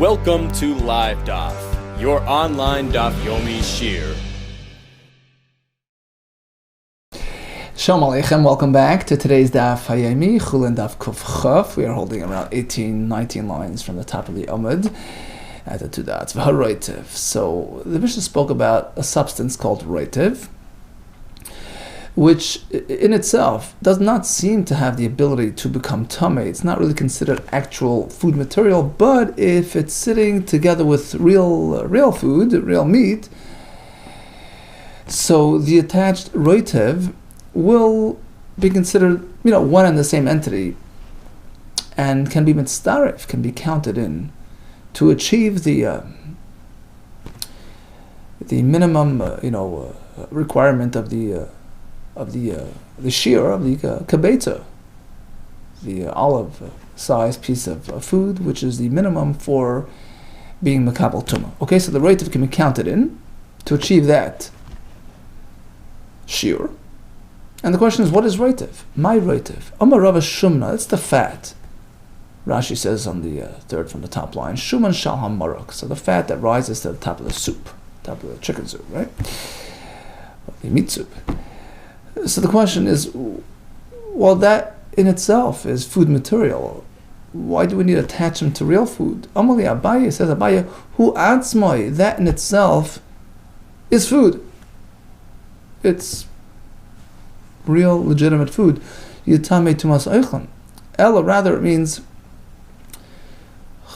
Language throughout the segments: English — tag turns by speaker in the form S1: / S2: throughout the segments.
S1: Welcome to LiveDaf, your online Daf Yomi Shir.
S2: Shalom Aleichem, welcome back to today's Daf Hayemi, CHULLIN Daf Kuf Chaf. We are holding around 18, 19 lines from the top of the Amud at the two dots. V'haroitiv. So the Mishnah spoke about a substance called roitiv, which in itself does not seem to have the ability to become tamei. It's not really considered actual food material, but if it's sitting together with real food, real meat, so the attached roitiv will be considered, one and the same entity, and can be mitzdarif, can be counted in to achieve the minimum, requirement of the shear of the kabeta, the olive-sized piece of food, which is the minimum for being makabel tumah. Okay, so the roitiv can be counted in to achieve that shear. And the question is, what is roitiv? My roitiv. Amar Rava Shumna, it's the fat. Rashi says on the third from the top line, Shuman shal hamarok. So the fat that rises to the top of the soup, top of the chicken soup, right? Or the meat soup. So the question is, well, that in itself is food material. Why do we need to attach them to real food? Amali Abaye says, Abaye, hu atzmoi, that in itself is food. It's real, legitimate food. Yitame tumas oichlin. Ella, rather, it means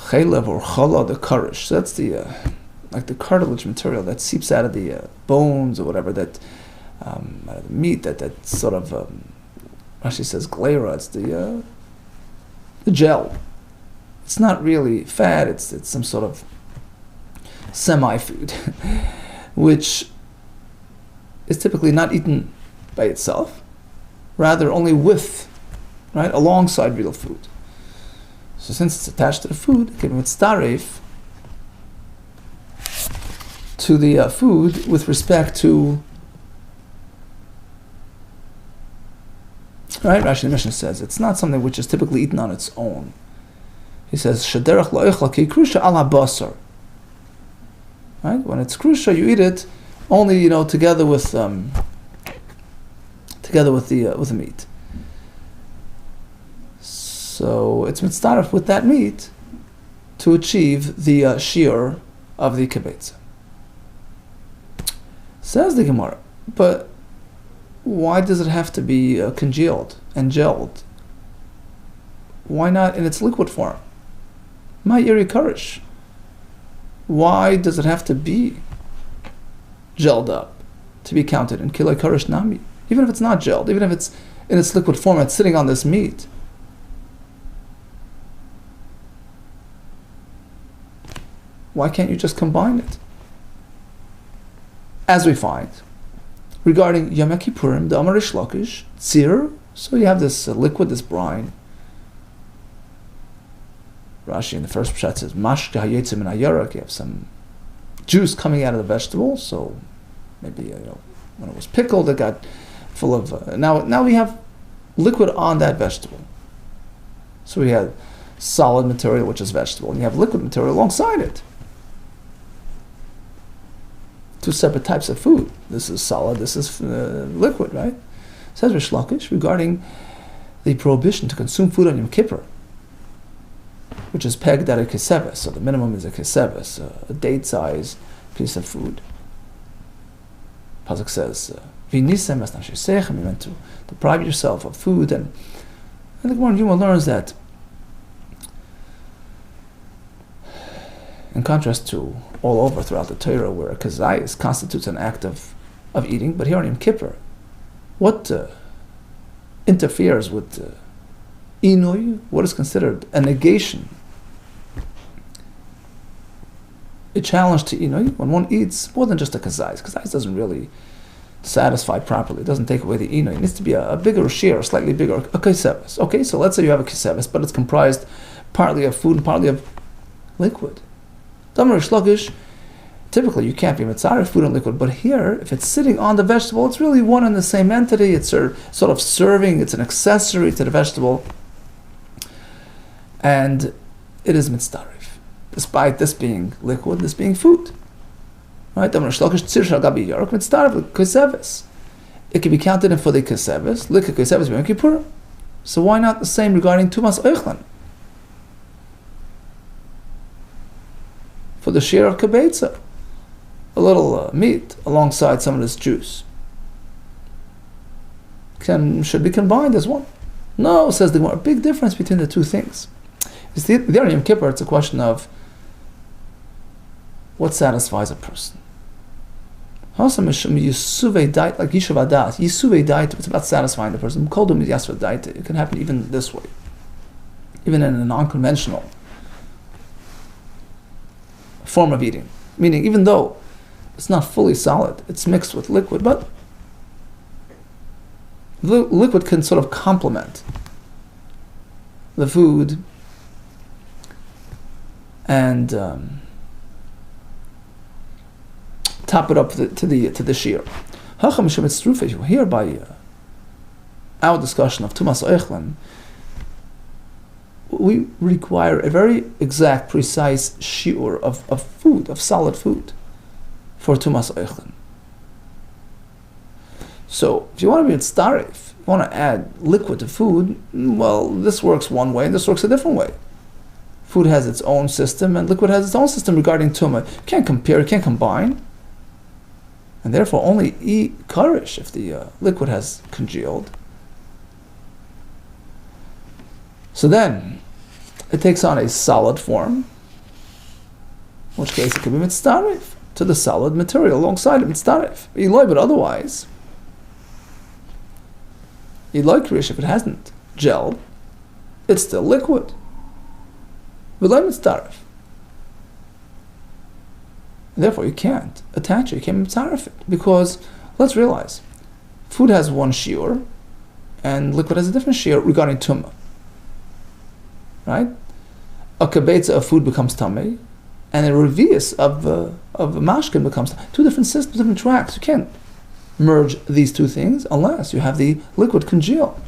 S2: chaylev or chala, the karish. So that's the like the cartilage material that seeps out of the bones or whatever, that out of the meat, that sort of Rashi says glera. It's the gel. It's not really fat. It's some sort of semi-food, which is typically not eaten by itself, rather only with, right, alongside real food. So since it's attached to the food, it can be mitzdaref to the food with respect to, right? Rashi the Mishnah says it's not something which is typically eaten on its own. He says shaderach la'ochla ki krusha ala basar. Right? When it's krusha, you eat it only, together with the meat. So it's mitzdaref with that meat to achieve the shear of the kibetza. Says the Gemara, but why does it have to be congealed and gelled? Why not in its liquid form? My iri karish. Why does it have to be gelled up to be counted in kilai karish nami? Even if it's not gelled, even if it's in its liquid form, it's sitting on this meat. Why can't you just combine it? As we find, regarding Yom Kippurim, the Amar Rish Lakish, tzir, so you have this liquid, this brine. Rashi in the first pshat says, Mashka hayetzim min hayarak, you have some juice coming out of the vegetable, so maybe, when it was pickled, it got full of, now we have liquid on that vegetable. So we have solid material, which is vegetable, and you have liquid material alongside it. Two separate types of food. This is solid, this is liquid, right? Says Rish Lakish regarding the prohibition to consume food on Yom Kippur, which is pegged at a keseves, so the minimum is a keseves, a date-size piece of food. Pasuk says, "V'nisem es nafshesechem," you meant to deprive yourself of food, and the Gemara learns that, in contrast to all over throughout the Torah, where a kazayis constitutes an act of eating, but here on Yom Kippur, what interferes with inui? What is considered a negation, a challenge to inui, when one eats more than just a kazayis. Kazayis doesn't really satisfy properly. It doesn't take away the inui. It needs to be a bigger shear, slightly bigger, a keseves. Okay, so let's say you have a keseves, but it's comprised partly of food and partly of liquid. Damar Shlagish, typically you can't be mitzaref food and liquid, but here, if it's sitting on the vegetable, it's really one and the same entity. It's sort of serving, it's an accessory to the vegetable, and it is mitzaref. despite this being liquid, this being food. Right? It can be counted in for the keseves, likah keseves b'yom kippur. So why not the same regarding tumas oichlin? For the share of kibetza, a little meat alongside some of this juice should be combined as one. No, says the Gemara, big difference between the two things. It's the Yom Kippur, it's a question of what satisfies a person. Like Yisuvei Dait, it's about satisfying the person. It can happen even this way, even in a non-conventional form of eating. Meaning, even though it's not fully solid, it's mixed with liquid, but the liquid can sort of complement the food and top it up to the shear. Here by our discussion of Tumas Oichlin, we require a very exact, precise shiur of food, of solid food, for Tumas Oichlin. So, if you want to be mitzaref, if you want to add liquid to food, well, this works one way and this works a different way. Food has its own system and liquid has its own system regarding tumah. You can't compare, you can't combine. And therefore only eat karish if the liquid has congealed. So then, it takes on a solid form, in which case it can be mitzaref to the solid material alongside it, mitzaref. But otherwise, karish, if it hasn't gelled, it's still liquid. Therefore, you can't attach it, you can't mitzaref it. Because, let's realize, food has one shiur, and liquid has a different shiur regarding tumah. Right? A kibetza of food becomes tamei, and a revius of mashkin becomes tamei. Two different systems, different tracks. You can't merge these two things unless you have the liquid congeal,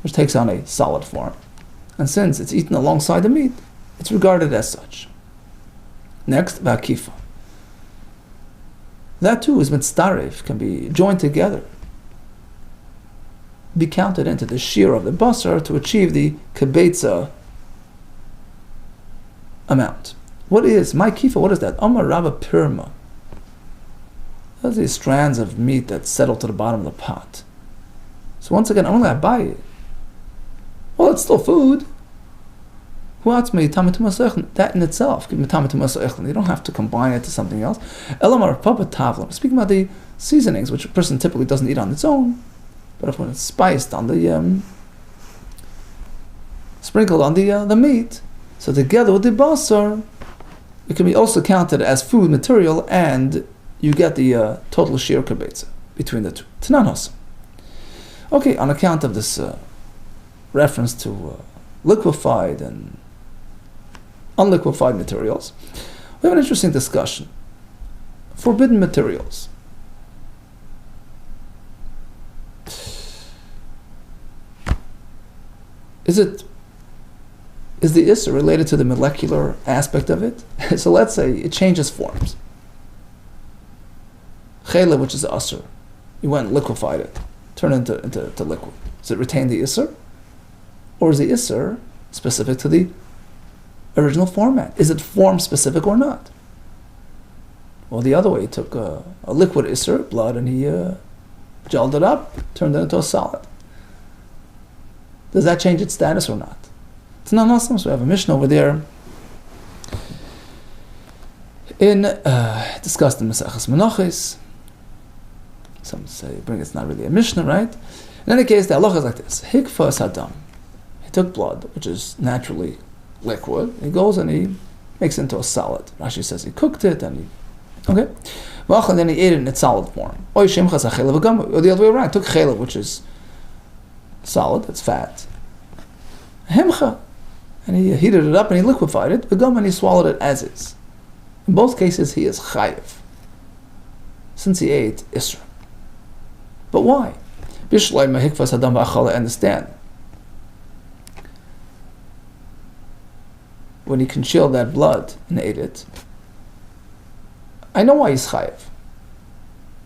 S2: which takes on a solid form. And since it's eaten alongside the meat, it's regarded as such. Next, vakifa. That too is mitzaref, can be joined together, be counted into the shear of the basar to achieve the kibetza amount. What is my kifa? What is that? Amar Rava Pirma. Those are these strands of meat that settle to the bottom of the pot. So once again, only I buy it. Well, it's still food. That in itself, you don't have to combine it to something else. Speaking about the seasonings, which a person typically doesn't eat on its own, but if when it's spiced on the sprinkled on the meat, so together with the basar, it can be also counted as food material, and you get the total shear kibetza between the two. Tanan Hasan. Okay, on account of this reference to liquefied and unliquefied materials, we have an interesting discussion. Forbidden materials. Is the issur related to the molecular aspect of it? So let's say it changes forms. Chela, which is asur, you went and liquefied it, turned it into liquid. Does it retain the issur? Or is the issur specific to the original format? Is it form specific or not? Well, the other way, he took a liquid issur, blood, and he gelled it up, turned it into a solid. Does that change its status or not? It's not awesome. So we have a Mishnah over there discussed in Maseches Menachos. Some say it's not really a Mishnah, right? In any case, the halacha is like this: Hikfa sadam. He took blood, which is naturally liquid. He goes and he makes it into a solid. Rashi says he cooked it and and then he ate it in its solid form. Or the other way around, he took chela, which is solid, it's fat. Hemcha, and he heated it up and he liquefied it. V'gam, and he swallowed it as is. In both cases, he is chayiv, since he ate isra. But why? Understand. when he congealed that blood and ate it, I know why he's chayiv.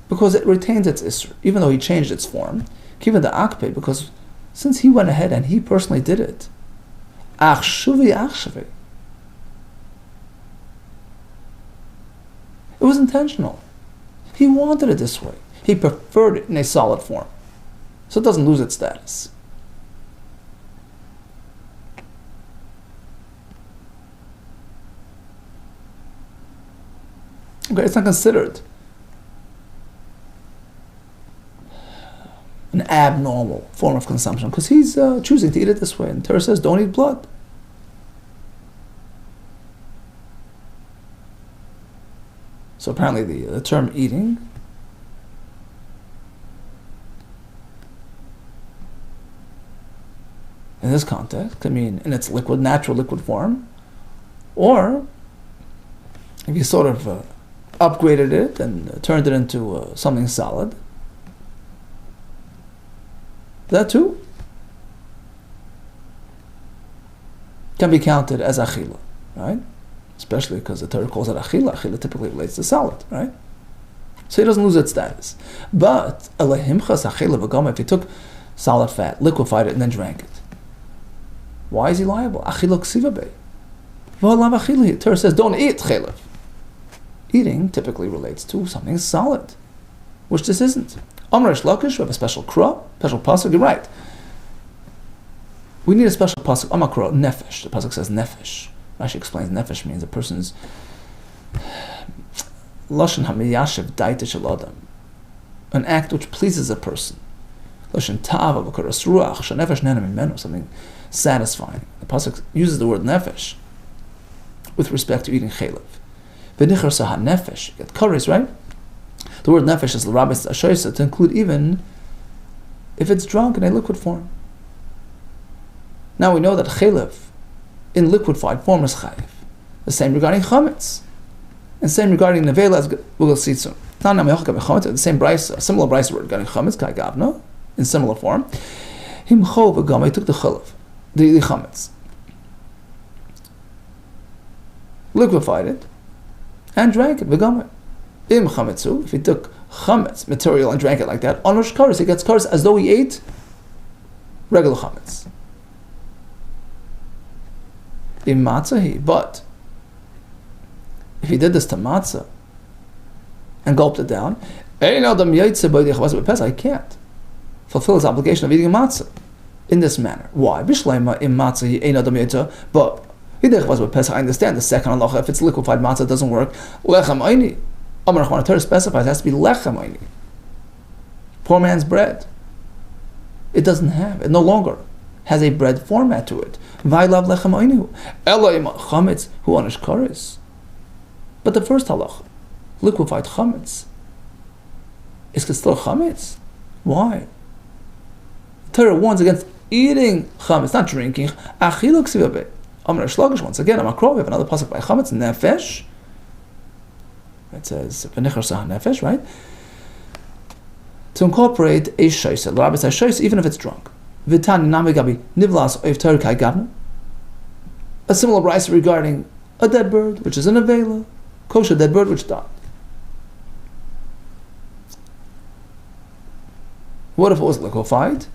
S2: Because it retains its isser, even though he changed its form. Given the akpid, because since he went ahead and he personally did it, ach shuvi. It was intentional. He wanted it this way. He preferred it in a solid form, so it doesn't lose its status. Okay, it's not considered an abnormal form of consumption because he's choosing to eat it this way. And Torah says, don't eat blood. So apparently the term eating in this context could mean in its natural liquid form, or if you sort of upgraded it and turned it into something solid, that too can be counted as achila, right? Especially because the Torah calls it achila. Achila typically relates to solid, right? So it doesn't lose its status. But elahimchas achila v'gama, if he took solid fat, liquefied it, and then drank it, why is he liable? Achila ksiva bey. V'alav achila. The Torah says, don't eat chelev. Eating typically relates to something solid, which this isn't. Amar Reish Lakish, we have a special pasuk. You're right. We need a special pasuk. Amar kra nefesh. The pasuk says nefesh. Rashi explains nefesh means a person's lashon hamiyashiv daita shel adam, an act which pleases a person. Lashon tava v'karas ruach shenefesh nena mimenu, something satisfying. The pasuk uses the word nefesh with respect to eating chelev. V'nichar saha nefesh. You get kares, right? The word nefesh is l'rabis ashoysa, to include even if it's drunk in a liquid form. Now we know that chelev in liquefied form is chayiv. The same regarding chametz, and same regarding nevela, as we'll see soon. The same brisa, similar brisa word regarding chametz, kai gavna, in similar form. Him chov v'gama, he took the chelev, the chametz, liquefied it, and drank it, v'gama. Im chametzu, if he took chametz material and drank it like that, on Rosh Kares, he gets kares as though he ate regular chametz. In matzah, but if he did this to matzah and gulped it down, I can't fulfill his obligation of eating a matzah in this manner. Why? But I understand the second halacha, if it's liquefied matzah, it doesn't work. Lechem oini. Amar Chana Torah specifies it has to be lechem oini. Poor man's bread. It doesn't have, it no longer has a bread format to it. Vailav lechem oinu. Elohim chametz hu onish kares. But the first halacha, liquefied chametz, is still chametz. Why? The Torah warns against eating chametz, not drinking. Achila ksiva be. Amar Reish Lakish, once again, Amar Kro, we have another pasuk by chametz, nefesh. It says v'nichar sah nefesh, right? To incorporate a shaisa, l'rabis shaisa, even if it's drunk. V'tani nami gabi nivlas oiv Torah kai gavna. A similar brisa regarding a dead bird, which is an avela, kosher dead bird which died. What if it was liquefied?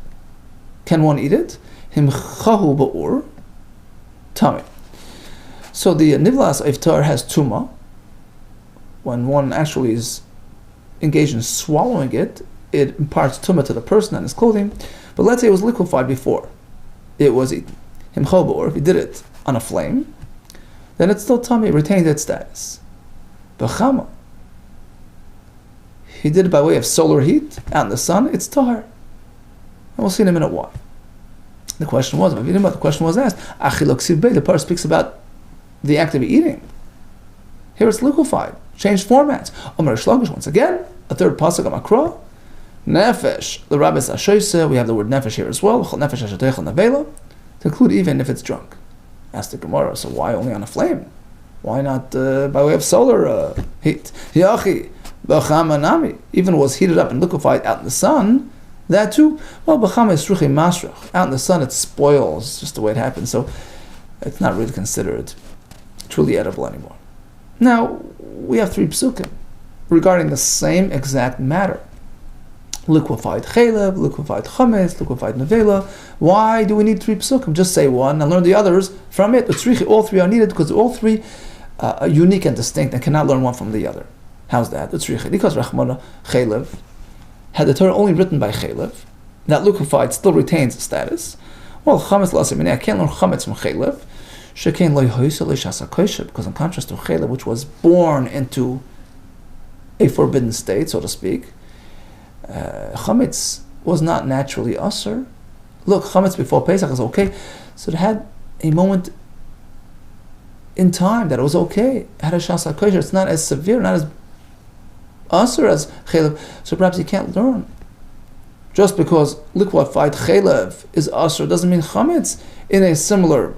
S2: Can one eat it? Him chahu ba'ur tami. So the nivlas oiv Torah has tuma. When one actually is engaged in swallowing it, it imparts tumah to the person and his clothing. But let's say it was liquefied before it was eaten. Him chobo, or if he did it on a flame, then it's still tummy, it retains its status. But chama, he did it by way of solar heat out in the sun, it's tahar. And we'll see in a minute why. The question was asked, the Parah speaks about the act of eating. Here it's liquefied, changed formats. Amar Reish Lakish, once again, a third pasuk of Makra, nefesh, the rabbis ashoyse, we have the word nefesh here as well, nefesh ashatechel nevela, to include even if it's drunk. Ask the Gemara, so why only on a flame? Why not by way of solar heat? Yachi, b'chama nami, even was heated up and liquefied out in the sun, that too, well, b'chama is ruchi masrach, out in the sun it spoils, just the way it happens, so it's not really considered truly edible anymore. Now, we have 3 psukim regarding the same exact matter. Liquefied chalev, liquefied chametz, liquefied nevela. Why do we need 3 psukim? Just say one and learn the others from it. All 3 are needed because all 3 are unique and distinct and cannot learn one from the other. How's that? Because Rachmana chalev, had the Torah only written by chalev, that liquefied still retains status. Well, chametz l'aseh, I can't learn chametz from chalev. Shekain lo yhoisa leishasa kosher, because in contrast to chalev, which was born into a forbidden state, so to speak, chametz was not naturally usher. Look, chametz before Pesach is okay, so it had a moment in time that it was okay. It had a shasa kosher. It's not as severe, not as usher as chalev, so perhaps you can't learn. Just because liquefied chalev is usher doesn't mean chametz in a similar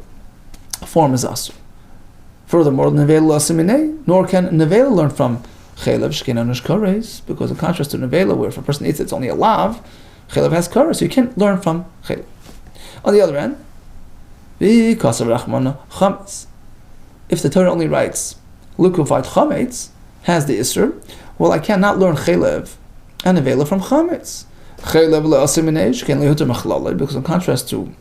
S2: form is asur. Furthermore, nevela asimine, nor can nevela learn from chalev shkenanush kares, because in contrast to nevela, where if a person eats it's only a lav, chalev has kares, so you can't learn from chalev. On the other hand, because of rachmana chametz, if the Torah only writes liquefied chametz has the isur, well, I cannot learn chalev and nevela from chametz. Chalev le'asimine shken lehuter machlale, because in contrast to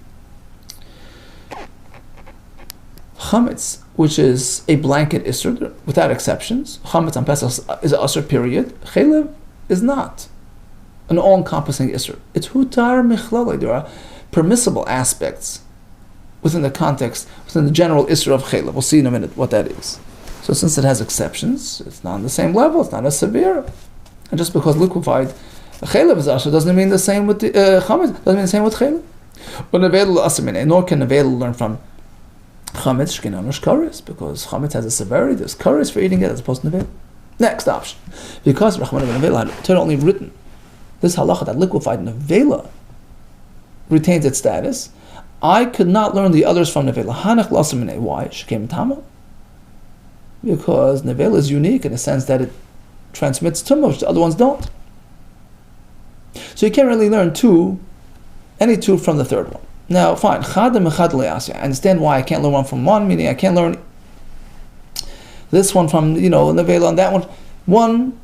S2: chametz, which is a blanket isur without exceptions. Chametz on Pesach is an isur, period. Chalev is not an all-encompassing isur. It's hutar michlale. There are permissible aspects within the context, within the general isur of chalev. We'll see in a minute what that is. So since it has exceptions, it's not on the same level. It's not as severe. And just because liquefied chalev is asur doesn't mean the same with the chametz. Doesn't mean the same with chalev. But nevela asimine, nor can nevela learn from chametz shkenanush kares, because chametz has a severity. There's kares for eating it as opposed to nevela. Next option, because Rachmana ben nevela had Torah only written this halacha that liquefied nevela retains its status, I could not learn the others from nevela. Hanach lasimine. Why? Shekem tama. Because nevela is unique in the sense that it transmits tumah, which the other ones don't. So you can't really learn any two from the third one. Now, fine. I understand why I can't learn one from one, meaning I can't learn this one from, nevela, and that one. One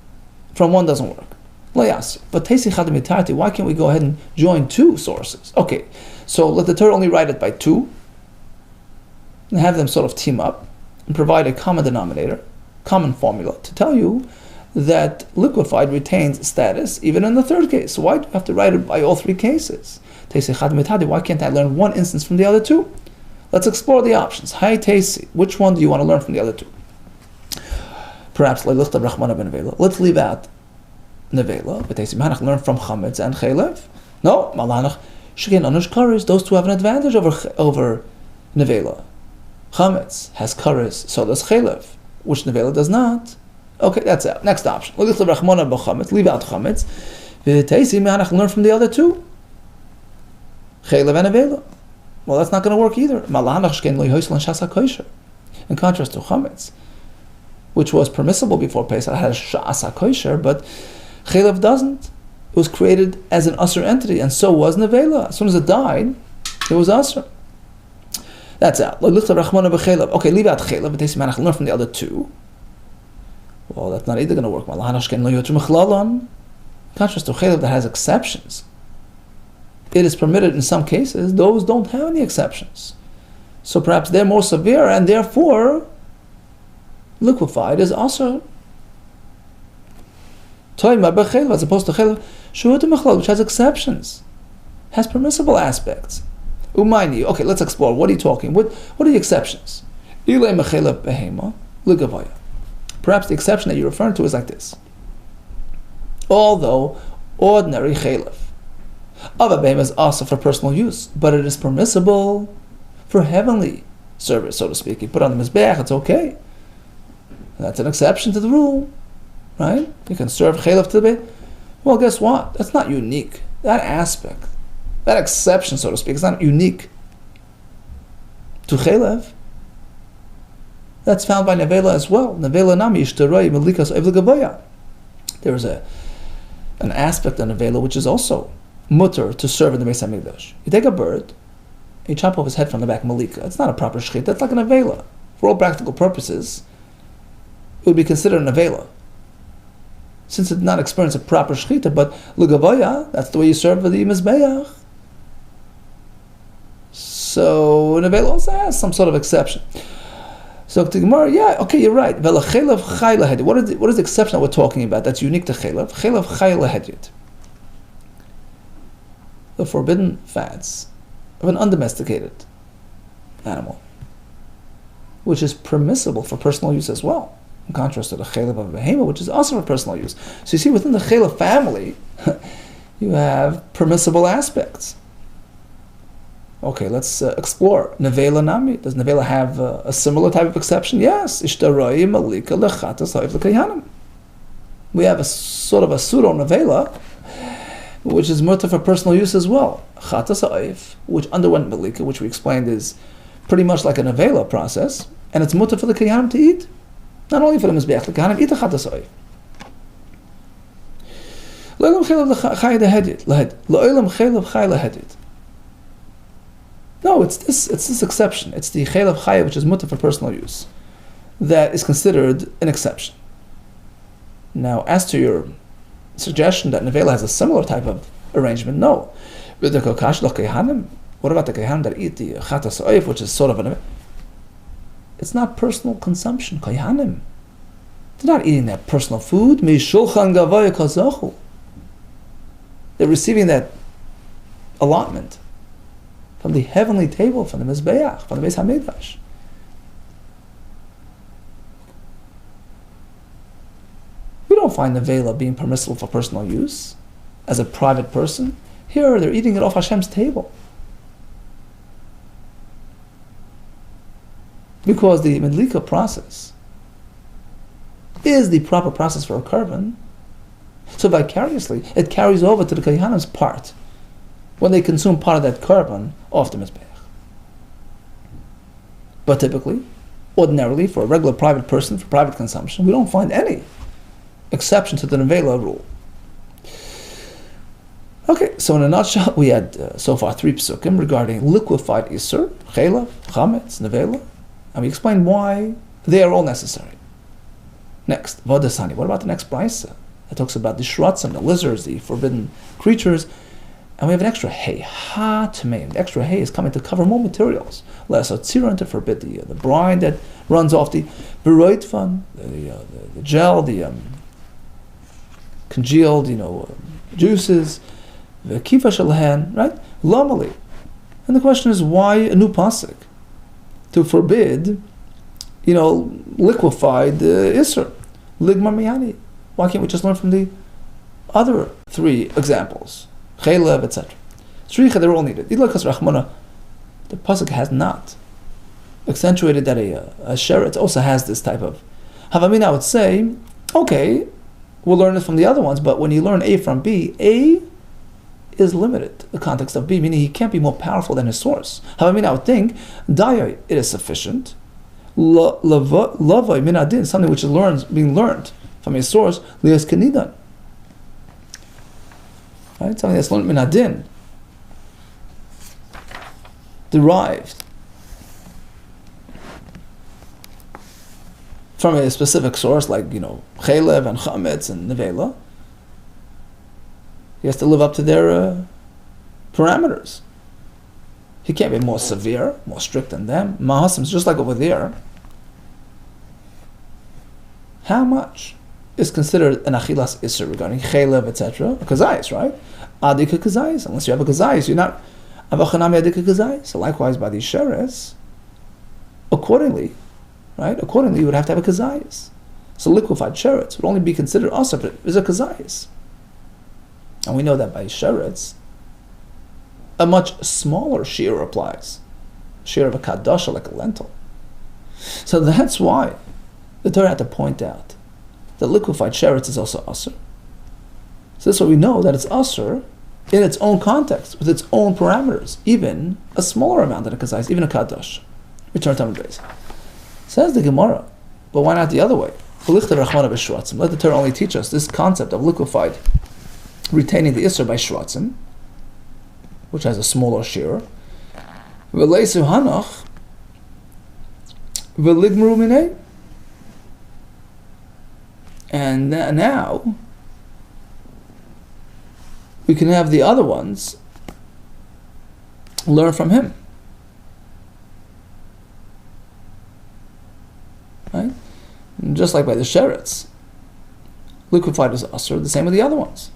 S2: from one doesn't work. But why can't we go ahead and join 2 sources? Okay, so let the Torah only write it by 2 and have them sort of team up and provide a common denominator, common formula to tell you that liquefied retains status even in the third case. So why do you have to write it by all 3 cases? Why can't I learn one instance from the other 2? Let's explore the options. Which one do you want to learn from the other 2? Perhaps let's leave out nevela, but learn from chametz and chalev. No, malanach shegen anush kares. Those 2 have an advantage over nevela. Chametz has kares, so does chalev, which nevela does not. Okay, that's out. Next option. Leave out chametz. Learn from the other 2. Chalev and nevela. Well, that's not going to work either. In contrast to chametz, which was permissible before Pesach, had a sha'asa kosher, but chalev doesn't. It was created as an usher entity, and so was nevela. As soon as it died, it was usher. That's out. Okay, leave out chalev, but learn from the other 2. Well, that's not either going to work. In contrast to chalev that has exceptions, it is permitted in some cases. Those don't have any exceptions. So perhaps they're more severe, and therefore liquefied is also as opposed to chalev, which has exceptions, has permissible aspects. Okay, let's explore. What are you talking? What are the exceptions? Perhaps the exception that you're referring to is like this. Although ordinary chalev of a behem is also for personal use, but it is permissible for heavenly service, so to speak. You put on the mizbeach, it's okay. That's an exception to the rule, right? You can serve chalev to the behem. Well, guess what? That's not unique. That aspect, that exception, so to speak, is not unique to chalev. That's found by nevela as well. Nevela nami ishtaroi melikas evlegavoya. There is an aspect of nevela which is also mutter to serve in the Beis HaMikdash. You take a bird, you chop off his head from the back, malika. It's not a proper shechit. That's like an nevela. for all practical purposes, it would be considered an avela, since it did not experience a proper shechita. But l'gavoya, that's the way you serve the mizbeach. So an avela also has some sort of exception. So to Gemara, yeah, okay, you're right. What is the exception that we're talking about that's unique to chaylev? Chaylev chay lehedyet. The forbidden fats of an undomesticated animal, which is permissible for personal use as well, in contrast to the chaylev of a behema, which is also for personal use. So you see, within the chaylev family, you have permissible aspects. Okay, let's explore. Nevela nami. Does nevela have a similar type of exception? Yes. Ishtaroi malika lechatas ha'if l'kayanim. We have a sort of a pseudo nevela, which is mutter for personal use as well. Chatas ha'if, which underwent malika, which we explained is pretty much like a nevela process, and it's mutter for the kayanim to eat. Not only for the mizbeach, the kayanim eat the chatas ha'if. Lo'olam chaylev chay lehedyet. Lo'olam chaylev chay lehedyet. No, it's this exception. It's the chaylev chay, which is mutter for personal use, that is considered an exception. Now, as to your suggestion that nevela has a similar type of arrangement, no. What about the kayhanim that eat the chatas oif, which is sort of an... It's not personal consumption. Kayhanim, they're not eating that personal food. They're receiving that allotment from the heavenly table, from the Mizbeach, from the Beis HaMikdash. We don't find nevela being permissible for personal use as a private person. Here, they're eating it off Hashem's table. Because the medlika process is the proper process for a korban, so vicariously, it carries over to the Kohanim's part when they consume part of that korban off the Mizbeach. But typically, ordinarily, for a regular private person, for private consumption, we don't find any exception to the nevela rule. Okay, so in a nutshell, we had so far 3 psukim regarding liquefied isur, chaylev, chametz, nevela, and we explained why they are all necessary. Next, vodasani. What about the next brisa that talks about the shratzim, the lizards, the forbidden creatures? And we have an extra hay, ha tmeim. The extra hay is coming to cover more materials. Less tzira, to forbid the brine that runs off the beroitvan, the gel, the congealed, juices, the kifa shalahan, right? Lamali. And the question is, why a new pasuk to forbid, liquefied isser, ligmar miyani? Why can't we just learn from the other 3 examples? Chaylev, etc. Shricha, they're all needed. The pasuk has not accentuated that a sheretz also has this type of Havamina. I would say, okay, we'll learn it from the other ones, but when you learn A from B, A is limited to the context of B, meaning he can't be more powerful than his source. Havamina, I would think, Dayai, it is sufficient. Lavai minadin, something which is being learned from his source, lias kenidan. Right? Something that's learned minadin, derived from a specific source, like chaylev and chametz and nevela. He has to live up to their parameters. He can't be more severe, more strict than them. Mahasim, just like over there. How much is considered an achilas isser regarding chaylev, etc.? A kazayis, right? Adika kazayis. Unless you have a kazayis, you're not avachanami adika kazayis. So likewise, by these sheres, accordingly, you would have to have a kazayis. So liquefied sheretz would only be considered also if it is a kazayis. And we know that by sheretz, a much smaller shear applies. Shear of a kadasha, like a lentil. So that's why the Torah had to point out that liquefied sheretz is also asur. So this way we know that it's asur in its own context, with its own parameters, even a smaller amount than a kazayis, even a kadash. Return to Talmud Bavli. Says the Gemara, but why not the other way? Let the Torah only teach us this concept of liquefied, retaining the isur by shratzim, which has a smaller shear. V'ligmru minei. And now we can have the other ones learn from him. Right? Just like by the sheretz. Liquefied is asr, the same with the other ones.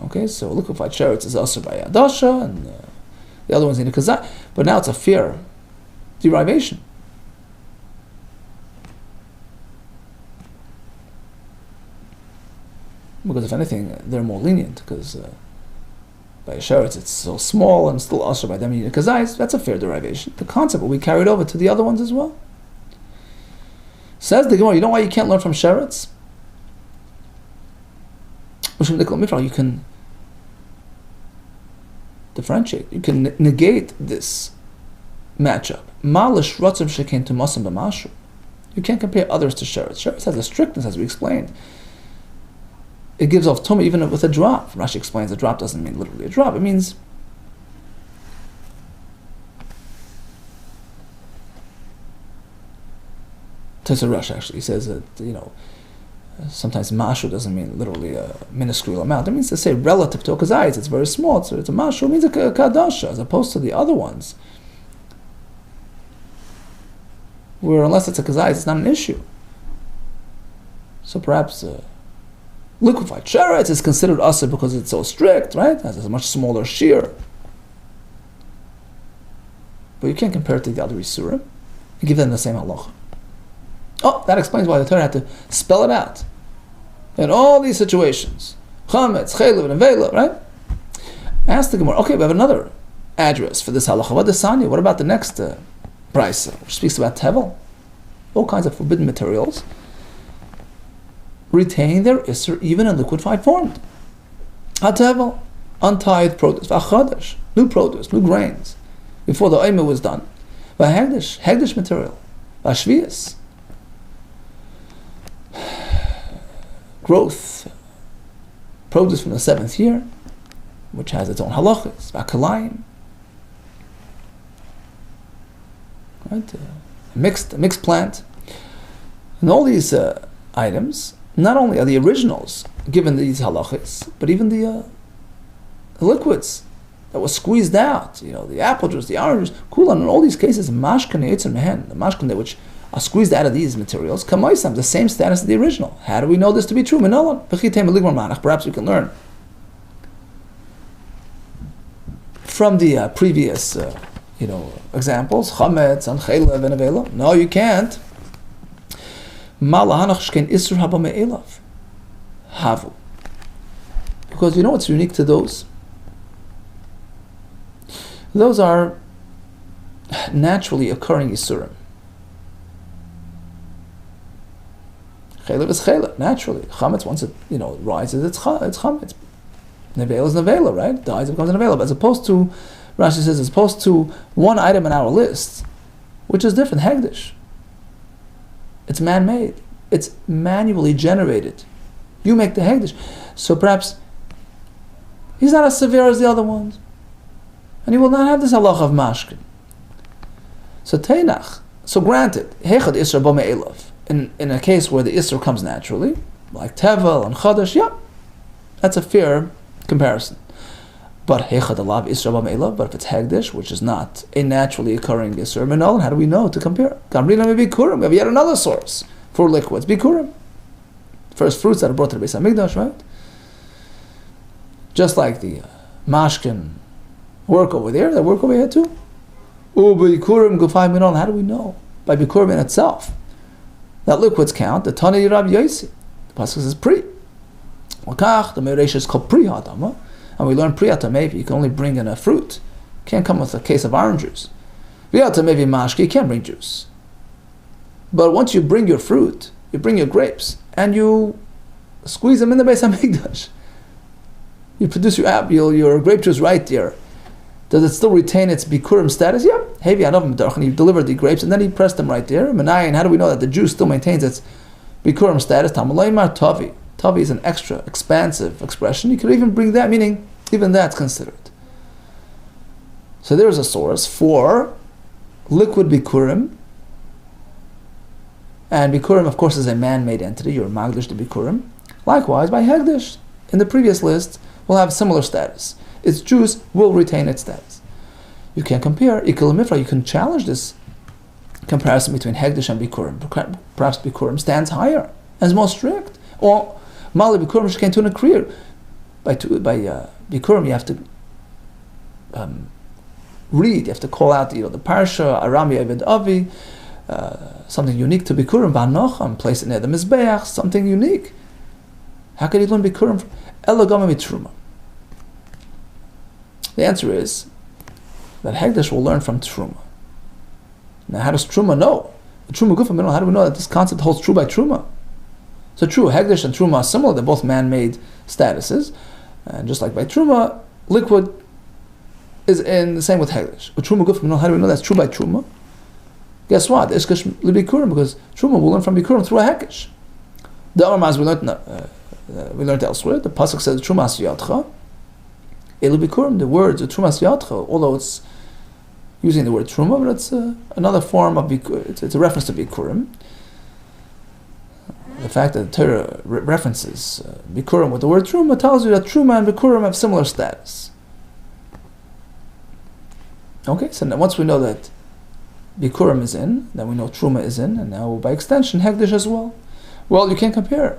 S2: Okay, so liquefied sheretz is asr by adasha, and the other ones need a kazai. But now it's a fair derivation. Because if anything, they're more lenient, because by sheretz it's so small and still asr by them need a kazai. That's a fair derivation. The concept will be carried over to the other ones as well. Says the Gemara, you know why you can't learn from sheretz? You can differentiate. You can negate this matchup. You can't compare others to sheretz. Sheretz has a strictness, as we explained. It gives off tumah even with a drop. Rashi explains a drop doesn't mean literally a drop. It means Tosafos Rush actually says that, sometimes mashu doesn't mean literally a minuscule amount. It means to say relative to a kazayis, it's very small. So it's a mashu, it means a kadasha, as opposed to the other ones, where unless it's a kazayis, it's not an issue. So perhaps liquefied sheretz is considered asr because it's so strict, right? It has a much smaller shear. But you can't compare it to the other isurim and give them the same halacha. Oh, that explains why the Torah had to spell it out in all these situations. Chametz, chaylev, and avela, right? Ask the Gemara, okay, we have another address for this halacha. What is Sanya? What about the next brisa, which speaks about tevel? All kinds of forbidden materials retain their isser even in liquefied form. Ha-tevel, untied produce, v'achadash, new produce, new grains, before the oimah was done. V'hegdish material, v'ashvias, growth, produce from the 7th year, which has its own halachas, v'akalayim, right? A mixed plant, and all these items. Not only are the originals given these halachas, but even the liquids that was squeezed out, the apple juice, the orange juice, kulan, in all these cases, mashkan yitzir mehen, the mashkan which are squeezed out of these materials, kamaisam, the same status as the original. How do we know this to be true? Perhaps we can learn from the previous, examples, chametz and chaylev and avela. No, you can't. Because you know what's unique to those? Those are naturally occurring isurim. Chaylev is chaylev, naturally. Chametz, once it rises, it's chametz. Nevela is nevela, right? Dies, it becomes an nevela. As opposed to, Rashi says, as opposed to one item in our list, which is different, hegdish. It's man-made. It's manually generated. You make the hegdish. So perhaps he's not as severe as the other ones. And he will not have this halacha of mashkin. So teinach. So granted, hechad isra bo me'elav. In a case where the isra comes naturally, like tevel and chadash, yeah, that's a fair comparison. But hechad alav isra bo me'elav, but if it's hegdish, which is not a naturally occurring isra minol, how do we know to compare? Gamrina may be kurim. We have yet another source for liquids. Bikurim. First fruits that are brought to the Beis HaMikdash, right? Just like the mashkin work over there, they work over here too. Bikurim gufay minol. How do we know? By bikurim in itself. That liquids count. The Tani Rabbi Yosi. The pasuk says pri. Wakach, the Meresh is called pri hadama. And we learn pri maybe you can only bring in a fruit. Can't come with a case of orange juice. V'yata maybe mashki, you can't bring juice. But once you bring your fruit, you bring your grapes, and you squeeze them in the Beis HaMikdash. You produce your grape juice right there. Does it still retain its bikurim status? Yeah. Hevi anav medarch, and you deliver the grapes, and then you press them right there. Menayin, how do we know that the juice still maintains its bikurim status? Tamalaymar tavi. Tavi is an extra, expansive expression. You could even bring that, meaning even that's considered. So there's a source for liquid bikurim, and bikurim, of course, is a man-made entity. You're magdish to bikurim. Likewise, by hegdish, in the previous list, will have similar status. Its juice will retain its status. You can compare ikil mifra. You can challenge this comparison between hegdish and bikurim. Perhaps bikurim stands higher and is more strict. Or mali bikurim shekain tuna kriir. By bikurim, you have to read. You have to call out, the parsha arami eved avi, something unique to bikurim. V'anocham, place it near the mizbeach, something unique. How can you learn bikurim? Elagama mitruma. The answer is that hegdish will learn from truma. Now, how does truma know? Truma gufa minol. How do we know that this concept holds true by truma? So true, hegdish and truma are similar. They're both man-made statuses, and just like by truma, liquid is in the same with hegdish. But truma gufa minol. How do we know that's true by truma? Guess what? Ishkash libikurim, because truma will learn from bikurim through a hekesh. The Ormaz we learned elsewhere. The pasuk says truma asiyatcha. Bikurim, the words of Truma Siyatcha, although it's using the word Truma, but it's another form of Bikurim. It's a reference to Bikurim. The fact that the Torah references Bikurim with the word Truma tells you that Truma and Bikurim have similar status. Okay, so now once we know that Bikurim is in, then we know Truma is in, and now by extension Hegdish as well. Well, you can't compare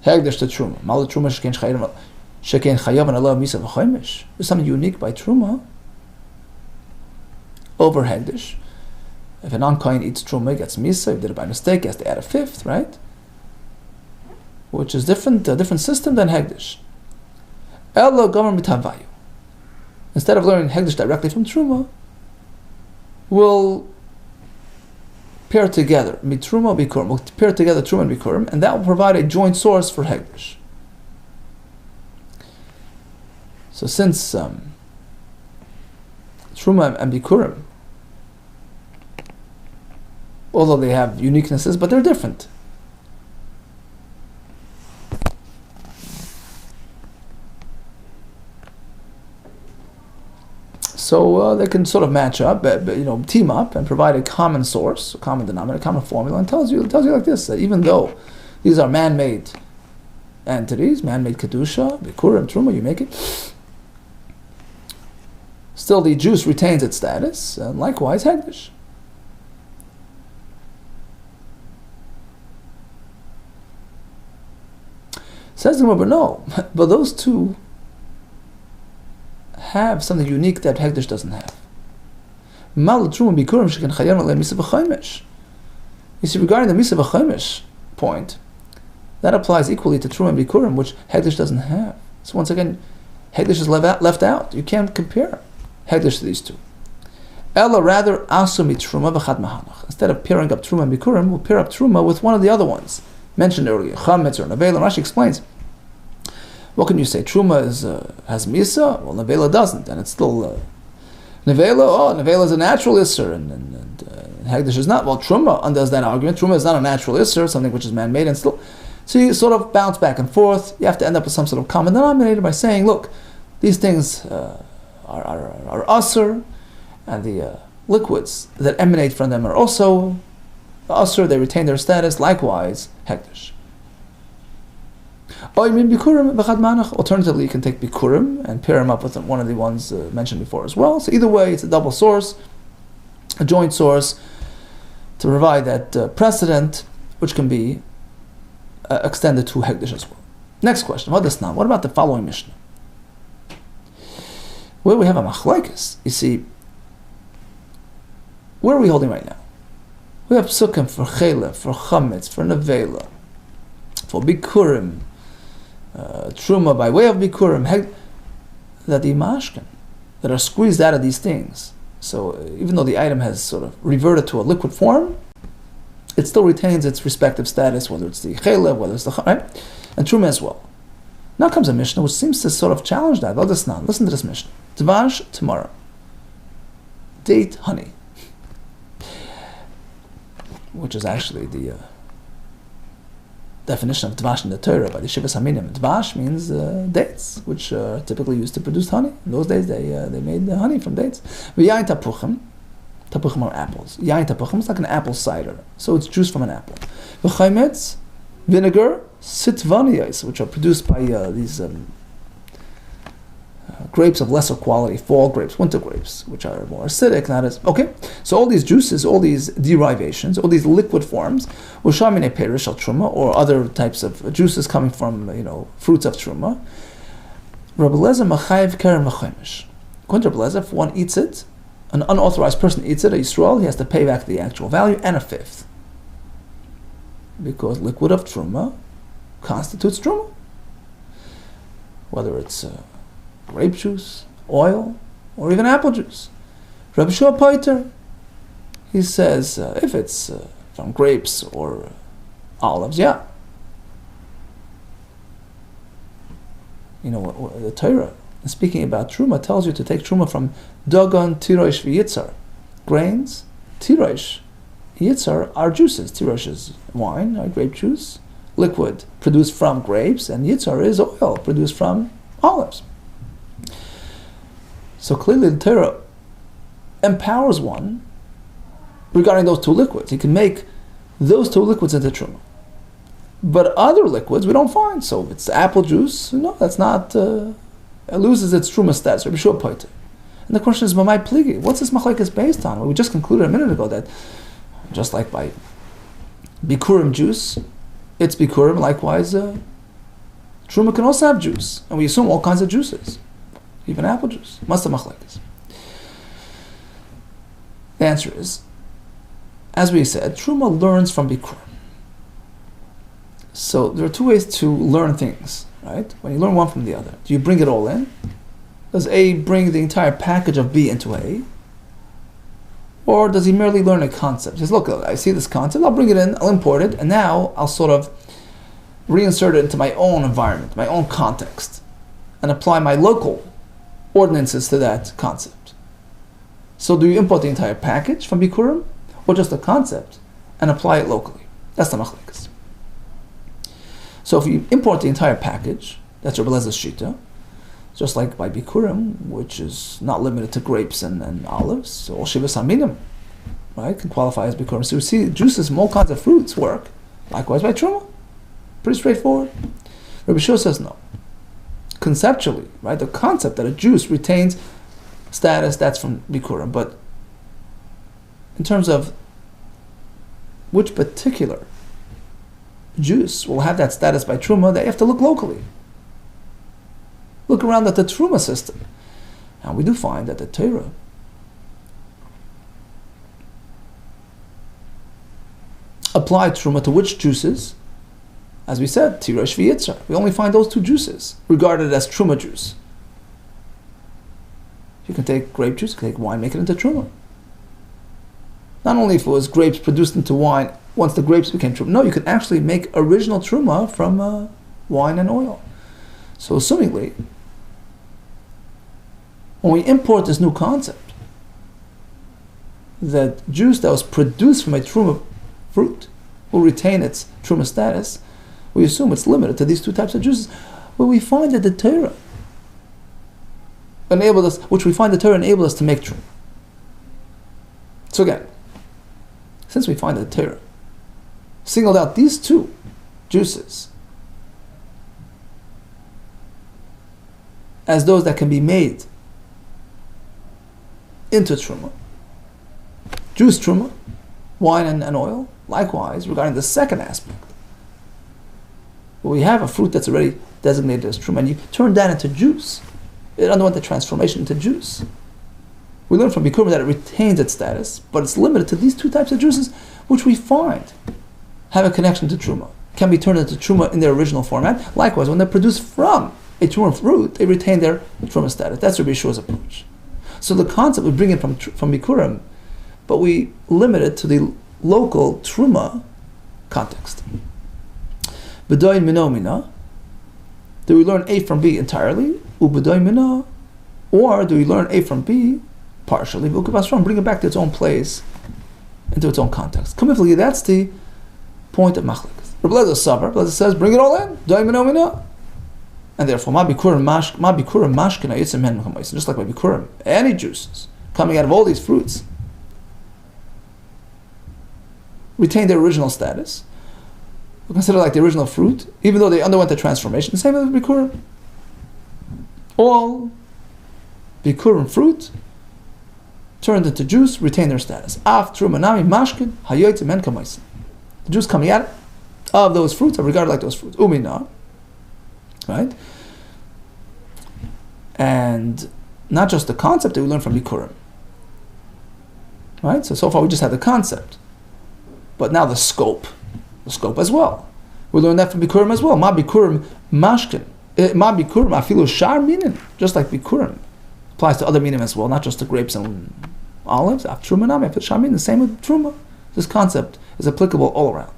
S2: Hegdish to Truma. Mal Truma shekein chayim. There's something unique by Truma over Hegdish. If a non-kohen eats Truma, he gets Misa. If he did it by mistake, he has to add a fifth, right? Which is a different system than Hegdish. Instead of learning Hegdish directly from Truma, we'll pair together Mitruma Bikurim. We'll pair together Truma and Bikurim, and that will provide a joint source for Hegdish. So since Truma and Bikurim, although they have uniquenesses, but they're different. So they can sort of match up, team up, and provide a common source, a common denominator, a common formula, and tells you like this, that even though these are man-made entities, man-made kedusha, Bikurim, Truma, you make it, still the juice retains its status, and likewise Hegdish. Says the Gemara, but no, but those two have something unique that Hegdish doesn't have. You see, regarding the Misa v'chomesh point, that applies equally to Truma and Bikurim, which Hegdish doesn't have. So once again, Hegdish is left out. You can't compare Hegdish to these two. Ella rather asumi Truma v'chad mahanach. Instead of pairing up Truma and Bikurim, we'll pair up Truma with one of the other ones mentioned earlier, Chametz or Nevela. Rashi explains. What can you say? Truma has Misa? Well, Nevela doesn't, and it's still Nevela. Nevela is a natural Isser, and Hegdish is not. Well, Truma undoes that argument. Truma is not a natural Isser, something which is man-made, and still. So you sort of bounce back and forth. You have to end up with some sort of common denominator by saying, look, these things are Asr, and the liquids that emanate from them are also Asr. They retain their status. Likewise, Hegdish. Alternatively, you can take Bikurim and pair them up with one of the ones mentioned before as well. So either way, it's a double source, a joint source, to provide that precedent, which can be extended to Hegdish as well. Next question, what about the following Mishnah? Where we have a machlekes. You see, where are we holding right now? We have psukim for chaylev, for chametz, for nevela, for Bikurim, Truma by way of Bikurim, that the mashkin, that are squeezed out of these things. So even though the item has sort of reverted to a liquid form, it still retains its respective status, whether it's the chaylev, whether it's the right, and Truma as well. Now comes a Mishnah which seems to sort of challenge that. Listen to this Mishnah. Dvash, tomorrow. Date, honey. Which is actually the definition of Dvash in the Torah by the Shivas Haminim. Dvash means dates, which are typically used to produce honey. In those days, they made honey from dates. V'yayin tapuchim tapuchim are apples. Yain tapuchim is like an apple cider, so it's juice from an apple. V'chaimetz, vinegar, sitvaniyos, which are produced by these grapes of lesser quality, fall grapes, winter grapes, which are more acidic, not as... Okay, so all these juices, all these derivations, all these liquid forms, ushamine perish al truma, or other types of juices coming from, fruits of truma. Rabbi Lezer machayev keren v'chaimish. According to Rabbi Lezer, if one eats it, an unauthorized person eats it, a Yisrael, he has to pay back the actual value and a fifth. Because liquid of truma constitutes truma. Whether it's grape juice, oil, or even apple juice. Rabbi Shua Poiter, he says, if it's from grapes or olives, yeah. The Torah, speaking about truma, tells you to take truma from dagan, tirosh, v'yitzar. Grains, tirosh, yitzar are juices. Tirosh is wine, grape juice, liquid produced from grapes, and yitzar is oil produced from olives. So clearly the Torah empowers one regarding those two liquids. He can make those two liquids into truma. But other liquids we don't find. So if it's apple juice, that's not, it loses its truma status. Rabbi Shua Poiter. And the question is, Mamai Pligi, what's this machlekes based on? Well, we just concluded a minute ago that just like by bikurim juice, it's bikurim, likewise truma can also have juice. And we assume all kinds of juices. Even apple juice. Must have machlekes. The answer is, as we said, truma learns from bikurim. So there are two ways to learn things, right? When you learn one from the other, do you bring it all in? Does A bring the entire package of B into A? Or does he merely learn a concept? He says, look, I see this concept, I'll bring it in, I'll import it, and now I'll sort of reinsert it into my own environment, my own context, and apply my local ordinances to that concept. So do you import the entire package from Bikurim, or just the concept, and apply it locally? That's the machlekes. So if you import the entire package, that's Rabbi Lezer's shita, just like by Bikurim, which is not limited to grapes and olives, so all shivas haminim, right, can qualify as Bikurim. So we see juices from all kinds of fruits work, likewise by Truma. Pretty straightforward. Rabbi Shua says no. Conceptually, right, the concept that a juice retains status, that's from Bikurim, but in terms of which particular juice will have that status by Truma, they have to look locally. Look around at the Truma system. And we do find that the Torah applied Truma to which juices? As we said, Tirosh v'Yitzar. We only find those two juices regarded as Truma juice. You can take grape juice, you can take wine, make it into Truma. Not only if it was grapes produced into wine, once the grapes became Truma. No, you can actually make original Truma from wine and oil. So assumingly, when we import this new concept, that juice that was produced from a Truma fruit will retain its Truma status, we assume it's limited to these two types of juices. But we find that the Torah enabled us, to make Truma. So again, since we find that the Torah singled out these two juices as those that can be made into Truma, juice Truma, wine and oil, likewise, regarding the second aspect, we have a fruit that's already designated as Truma, and you turn that into juice. It underwent the transformation into juice. We learn from Bikurim that it retains its status, but it's limited to these two types of juices, which we find have a connection to Truma, can be turned into Truma in their original format. Likewise, when they're produced from a Truma fruit, they retain their Truma status. That's Rabbi Yeshua's approach. So the concept, we bring it from Bikurim, but we limit it to the local Truma context. B'doyin mino mina, do we learn A from B entirely? U'b'doyin mina, or do we learn A from B partially? Bring it back to its own place, into its own context. That's the point of machlekes. Rabbi Lezer says, bring it all in. B'doyin mino mina. And therefore, ma bikurim mashkina yitzim hen mechamayisim. Just like by bikurim, any juices coming out of all these fruits retain their original status. We consider like the original fruit, even though they underwent the transformation. The same with bikurim. All bikurim fruit turned into juice, retain their status. Af trumanami mashkin hayotzim en kamoisim. The juice coming out of those fruits are regarded like those fruits. Umina, right? And not just the concept that we learn from bikurim, right? So far we just had the concept, but now the scope as well. We learn that from bikurim as well. Ma bikurim mashkin, ma bikurim afilu shar minin, just like bikurim applies to other minim as well, not just to grapes and olives. Af trumanami afil shar minin, the same with truma. This concept is applicable all around,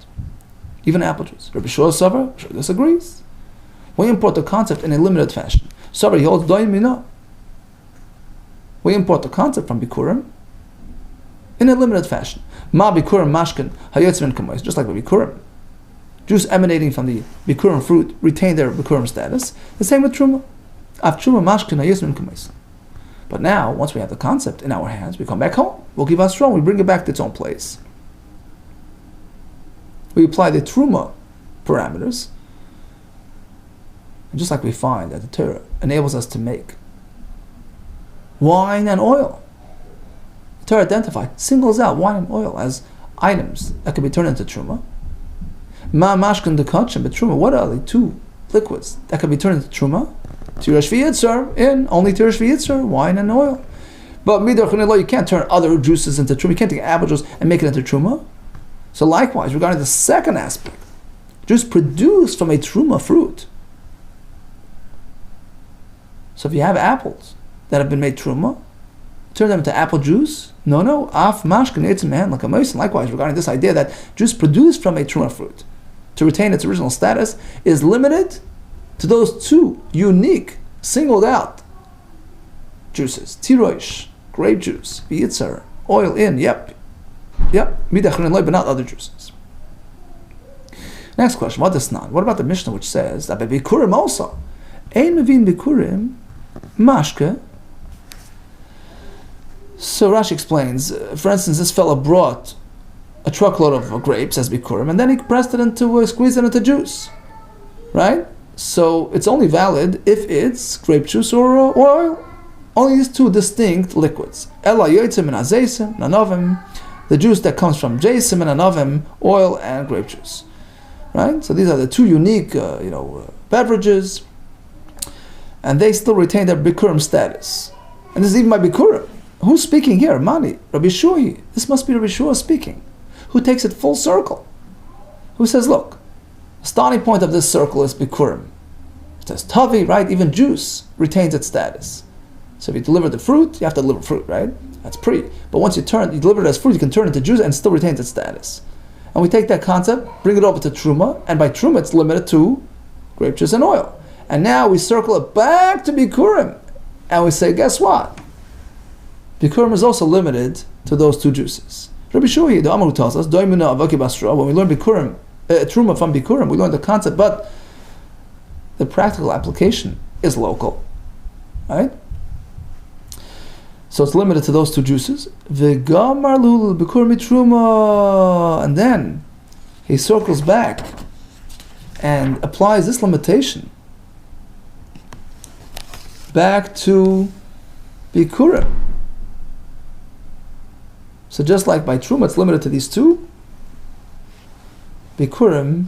S2: even apple juice. Rabbi Shua Savar disagrees. We import the concept in a limited fashion. Savar, he holds doim mina. We import the concept from bikurim in a limited fashion. Ma bikurim mashkin hayotzim kamois, just like with bikurim. Juice emanating from the bikurim fruit retain their bikurim status. The same with truma. Av truma mashkin hayotzim kamois. But now, once we have the concept in our hands, we come back home. We'll give us strong. We bring it back to its own place. We apply the truma parameters, and just like we find that the Torah enables us to make wine and oil. The Torah identifies, singles out wine and oil as items that can be turned into truma. Ma mashkan dekachim, but truma, what are the two liquids that can be turned into truma? Tirash v'yitzar, in only tirash v'yitzar, wine and oil. But midar chunelo, you can't turn other juices into truma. You can't take apple juice and make it into truma. So likewise, regarding the second aspect, juice produced from a truma fruit. So if you have apples that have been made truma, turn them into apple juice? No. Af mashkin etzim man like a moisin. Likewise, regarding this idea that juice produced from a truma fruit to retain its original status is limited to those two unique, singled out juices. Tiroish, grape juice, v'yitzar, oil in, yep, midachrin loy, but not other juices. Next question, what about the Mishnah which says that by bikurim also, ein mevin bikurim mashke. So Rashi explains, for instance, this fellow brought a truckload of grapes as bikurim, and then he pressed it into, squeezed it into juice, right? So it's only valid if it's grape juice or oil. Only these two distinct liquids. Ela yotzim and azeisim, nanovim, the juice that comes from jaisim and nanovim, oil and grape juice, right? So these are the two unique, beverages, and they still retain their bikurim status. And this is even by bikurim. Who's speaking here? Mani, Rabbi Shui. This must be Rabbi Shua speaking, who takes it full circle. Who says, look, the starting point of this circle is bikurim. It says tavi, right? Even juice retains its status. So if you deliver the fruit, you have to deliver fruit, right? That's pre. But once you deliver it as fruit, you can turn it into juice and it still retains its status. And we take that concept, bring it over to truma, and by truma it's limited to grape juice and oil. And now we circle it back to bikurim, and we say, guess what? Bikurim is also limited to those two juices. Rabbi Shui, the Amar, tells us, when we learn bikurim, truma from bikurim, we learn the concept, but the practical application is local, right? So it's limited to those two juices. And then he circles back and applies this limitation back to bikurim. So just like by truma it's limited to these two, bikurim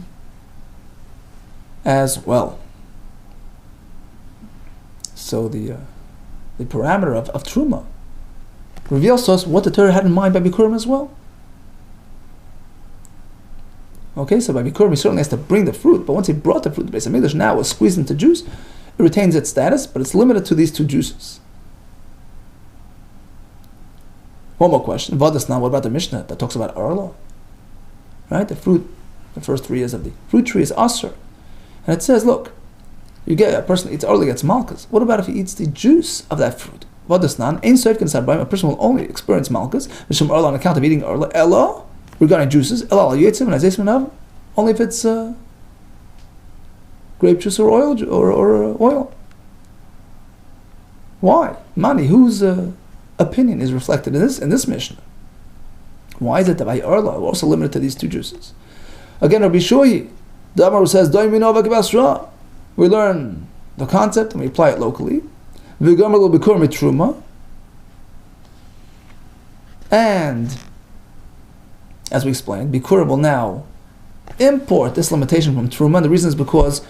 S2: as well. So the parameter of truma reveals to us what the Torah had in mind by bikurim as well. Okay, so by bikurim he certainly has to bring the fruit, but once he brought the fruit, the Beis HaMikdash now was squeezed into juice, it retains its status, but it's limited to these two juices. One more question. What about the Mishnah that talks about arla? Right? The fruit, the first 3 years of the fruit tree is asur. And it says, look, you get a person eats arla, gets malchus. What about if he eats the juice of that fruit? A person will only experience malchus, on account of eating arla, ella, regarding juices, ella only if it's grape juice or oil. Why? Mani, whose opinion is reflected in this Mishnah? Why is it that by Arla we're also limited to these two juices? Again, Rabbi Shoyi, the Amar says, we learn the concept and we apply it locally. And as we explained, Bikurim will now import this limitation from Truma. And the reason is because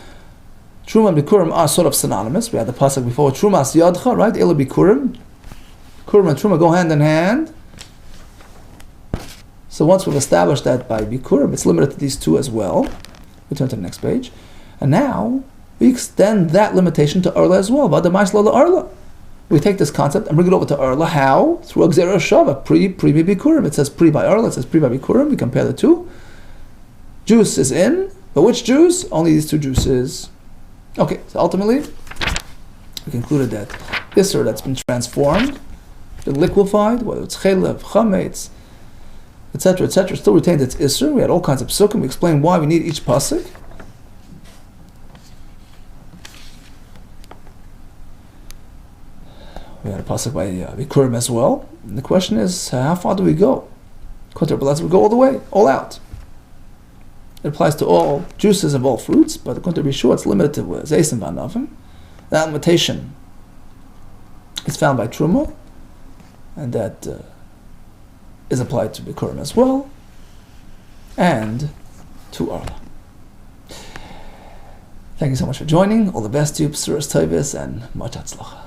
S2: Truma and Bikurim are sort of synonymous. We had the pasuk before, Trumas Yadcha, right? Ela Bikurim. Bikurim and Truma go hand in hand. So once we've established that by Bikurim, it's limited to these two as well. We turn to the next page. And now we extend that limitation to Arla as well. Arla. We take this concept and bring it over to Arla. How? Through a Gzera Shava, pri Bikurim. It says pri by Arla, it says pri by Bikurim. We compare the two. Juice is in, but which juice? Only these two juices. Okay, so ultimately, we concluded that Isser that's been transformed, been liquefied, whether it's Chelev, Chametz, etc., still retains its Isser. We had all kinds of psukim. We explained why we need each pasuk. We had a pasuk by Bikurim as well. And the question is, how far do we go? We go all the way, all out. It applies to all juices of all fruits, but according to Rabbi Shua, it's limited to Zeis and Vanavim. That limitation is found by Truma, and that is applied to Bikurim as well, and to Arla. Thank you so much for joining. All the best to you, Psuras Tovis, and Much Hatzlacha.